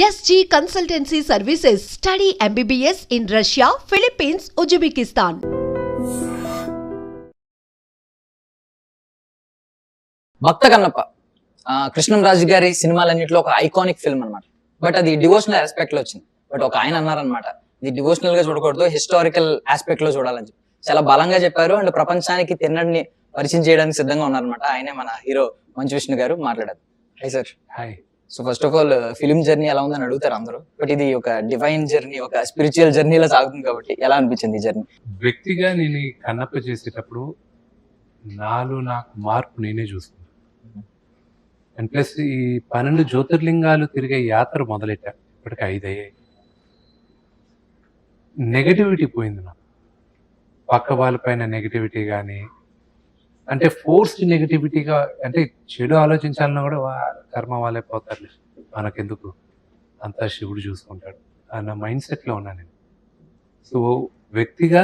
SG Consultancy Services. Study MBBS in Russia, Philippines, Uzbekistan. భక్త కన్నప్ప కృష్ణంరాజు గారి సినిమాలన్నింటిలో ఒక iconic film అన్నమాట. But అది డివోషనల్ ఆస్పెక్ట్ లో వచ్చింది. బట్ ఒక ఆయన అన్నారనమాట, ఇది డివోషనల్ గా చూడకూడదు, హిస్టారికల్ ఆస్పెక్ట్ లో చూడాలని చెప్పి చాలా బలంగా చెప్పారు. అండ్ ప్రపంచానికి తిన్నడిని పరిచయం చేయడానికి సిద్ధంగా ఉన్నారనమాట. ఆయనే మన హీరో మంచు విష్ణు గారు. మాట్లాడారు. High sir. Hi. So first of all film journey ఎలా ఉందని అడుగుతారు అందరూ. బట్ ఇది ఒక డివైన్ జర్నీ, ఒక స్పిరిచువల్ జర్నీలో సాగుతుంది కాబట్టి ఎలా అనిపించింది ఈ జర్నీ? వ్యక్తిగా నేను ఈ కన్నప్ప చేసేటప్పుడు నాకు మార్పు నేనే చూసుకున్నాను. అండ్ ప్లస్ ఈ 12 జ్యోతిర్లింగాలు తిరిగే యాత్ర మొదలెట్టా. ఇప్పటికి 5 అయ్యాయి. నెగటివిటీ పోయింది నాకు. పక్క వాళ్ళపైన నెగటివిటీ కానీ, అంటే ఫోర్స్డ్ నెగటివిటీగా, అంటే చెడు ఆలోచించాలన్నా కూడా కర్మ వాళ్ళే పోతారు, మనకెందుకు, అంతా శివుడు చూసుకుంటాడు అన్న మైండ్ సెట్లో ఉన్నాను నేను. సో వ్యక్తిగా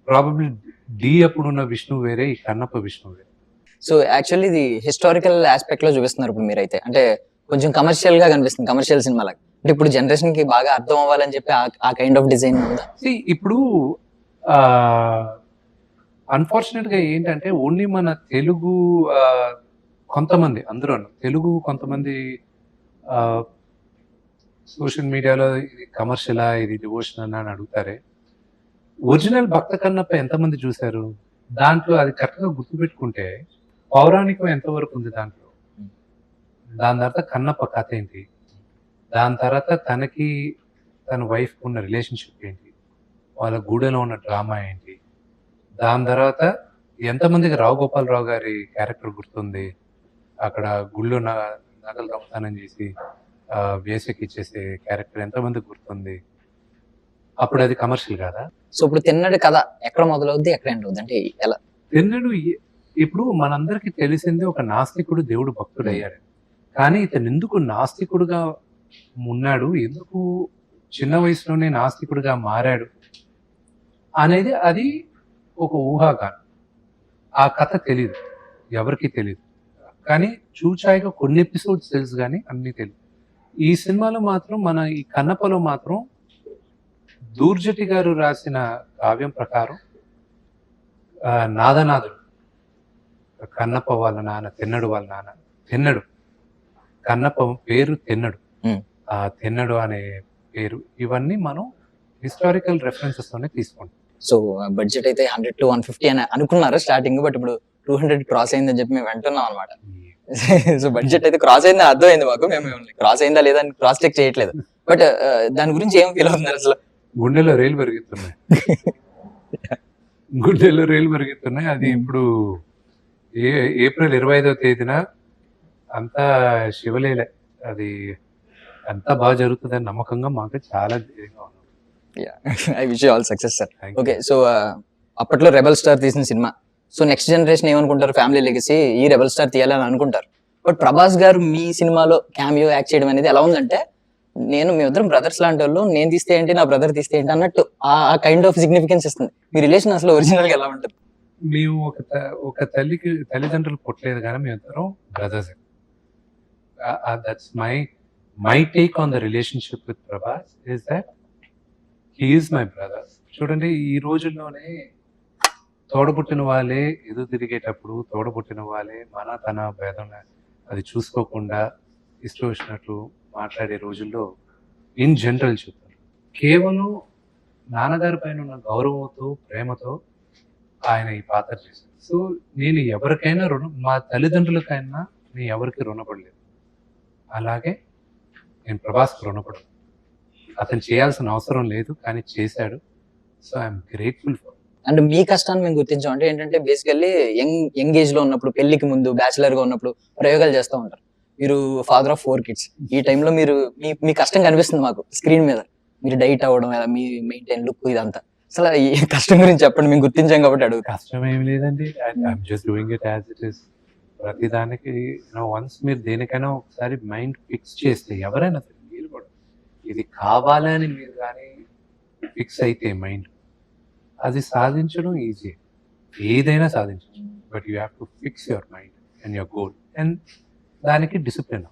ప్రాబబ్లీ అప్పుడున్న విష్ణు వేరే, ఈ కన్నప్ప విష్ణు వేరే. సో యాక్చువల్లీ ఇది హిస్టారికల్ ఆస్పెక్ట్ లో చూపిస్తున్నారు ఇప్పుడు మీరైతే. అంటే కొంచెం కమర్షియల్ గా కనిపిస్తుంది, కమర్షియల్ సినిమా లాగా. అంటే ఇప్పుడు జనరేషన్ కి బాగా అర్థం అవ్వాలని చెప్పి ఆ కైండ్ ఆఫ్ డిజైన్ ఉందా? ఇప్పుడు అన్ఫార్చునేట్ గా ఏంటంటే ఓన్లీ మన తెలుగు కొంతమంది, అందరూ తెలుగు కొంతమంది సోషల్ మీడియాలో ఇది కమర్షియలా, ఇది డివోషనల్ అని అడుగుతారే. ఒరిజినల్ భక్త కన్నప్ప ఎంతమంది చూశారు? దాంట్లో అది కరెక్ట్ గా గుర్తుపెట్టుకుంటే పౌరాణికం ఎంతవరకు ఉంది దాంట్లో. దాని తర్వాత కన్నప్ప కథ ఏంటి, దాని తర్వాత తనకి తన వైఫ్ ఉన్న రిలేషన్షిప్ ఏంటి, వాళ్ళ గూడెలో ఉన్న డ్రామా ఏంటి, దాని తర్వాత ఎంతమందికి రావు గోపాలరావు గారి క్యారెక్టర్ గుర్తుంది, అక్కడ గుళ్ళో నగలు దొంగతనం చేసి వేసకి ఇచ్చేసే క్యారెక్టర్ ఎంతమందికి గుర్తుంది? అప్పుడు అది కమర్షియల్ కాదా? సో ఇప్పుడు తిన్నడు కథ ఎక్కడ మొదలవుద్ది, ఎక్కడ ఎండ్ అవుద్ది, అంటే ఎలా? తిన్నడు ఇప్పుడు మనందరికి తెలిసింది, ఒక నాస్తికుడు దేవుడు భక్తుడు అయ్యాడు. కానీ ఇతను ఎందుకు నాస్తికుడుగా ఉన్నాడు, ఎందుకు చిన్న వయసులోనే నాస్తికుడుగా మారాడు అనేది అది ఒక ఊహాగానం. ఆ కథ తెలియదు, ఎవరికి తెలియదు. కానీ చూచాయిగా కొన్ని ఎపిసోడ్స్ తెలుసు, కానీ అన్ని తెలియదు. ఈ సినిమాలో మాత్రం, మన ఈ కన్నప్పలో మాత్రం దూర్జటి గారు రాసిన కావ్యం ప్రకారం నాదనాథుడు, కన్నప్ప వాళ్ళ నాన్న, తిన్నడు వాళ్ళ నాన్న, తిన్నడు, కన్నప్ప పేరు తిన్నడు, ఆ తిన్నడు అనే పేరు, ఇవన్నీ మనం హిస్టారికల్ రెఫరెన్సెస్ తోనే తీసుకుంటాం. సో బడ్జెట్ అయితే 100 to 150 అని అనుకున్నారు స్టార్టింగ్, బట్ ఇప్పుడు 200 క్రాస్ అయిందని చెప్పి మేము వింటున్నాం అనమాట. సో బడ్జెట్ అయితే క్రాస్ అయిందని అర్థమైంది మాకు. మేము క్రాస్ అయిందా లేదా అని క్రాస్ చెక్ చేయట్లేదు. బట్ దాని గురించి ఏం ఫీల్ అవుతున్నారు అసలు? గుండెలో రైలు పెరుగుతున్నాయి, గుండెలో రైలు పెరుగుతున్నాయి. అది ఇప్పుడు ఏప్రిల్ 25వ తేదీన అంతా శివలీలే, అది అంతా బాగా జరుగుతుందని నమ్మకంగా మాకు చాలా ధైర్యంగా ఉన్నాం. I wish you all success sir. Okay, so అప్పట్లో రెబల్ స్టార్ తీసిన సినిమా. సో నెక్స్ట్ జనరేషన్ ఏమనుకుంటారు, ఫ్యామిలీ లెగసీ ఈ రెబల్ స్టార్ తీయాలని అనుకుంటారు. బట్ ప్రభాస్ గారు మీ సినిమాలో క్యామియో యాక్ట్ చేయడం అనేది ఎలా ఉందంటే, మేమిద్దరం బ్రదర్స్ లాంటి వాళ్ళు, నేను తీస్తే ఏంటి, నా బ్రదర్ తీస్తే ఏంటి అన్నట్టు ఆ కైండ్ ఆఫ్ సిగ్నిఫికెన్స్ ఇస్తుంది. మీ రిలేషన్ అసలు ఒరిజినల్ గా ఎలా ఉంటుంది? మేము ఒక తల్లిదండ్రులు పుట్టలేదు, కానీ మేమిద్దరం brothers. That's my take on the relationship with Prabhas is that he is my brother. చూడండి, ఈ రోజుల్లోనే తోడబుట్టిన వాళ్ళే ఎదురు తిరిగేటప్పుడు, తోడబుట్టిన వాళ్ళే తన భేదం అది చూసుకోకుండా ఇష్టం వచ్చినట్లు మాట్లాడే రోజుల్లో ఇన్ జనరల్ చెప్తారు. కేవలం నాన్నగారి పైన ఉన్న గౌరవంతో, ప్రేమతో ఆయన ఈ పాత్ర చేశారు. సో నేను ఎవరికైనా మా తల్లిదండ్రులకైనా నేను ఎవరికి రుణపడలేదు. అలాగే నేను ప్రభాస్కి రుణపడను. అతను చేయాల్సిన అవసరం లేదు, కానీ చేశాడు. So I'm grateful for. And మీ కష్టాన్ని మేము గుర్తించాం అంటే ఏంటంటే, బేసికల్లీ యంగ్ ఏజ్ లో ఉన్నప్పుడు, పెళ్లికి ముందు, బ్యాచిలర్ గా ఉన్నప్పుడు ప్రయోగాలు చేస్తూ ఉంటారు. మీరు ఫాదర్ ఆఫ్ 4 kids. ఈ టైంలో మీరు మీ కష్టం కనిపిస్తుంది మాకు స్క్రీన్ మీద. మీరు డైట్ అవ్వడం, మీ మెయింటైన్ లుక్, ఇదంతా అసలు ఈ కష్టం గురించి చెప్పండి, మేము గుర్తించాం కాబట్టి అడుగు. కష్టం ఏమి లేదండి, I'm just doing it as it is. ప్రతిదానికి వన్స్ మీరు దేనికైనా ఒకసారి మైండ్ ఫిక్స్ చేస్తే, ఎవరైనా సరే మీరు కూడా ఇది కావాలని మీరు కానీ ఫిక్స్ అయితే మైండ్, అది సాధించడం ఈజీ. ఏదైనా సాధించవచ్చు, but you have to fix your mind and your goal, and దానికి డిసిప్లిన్.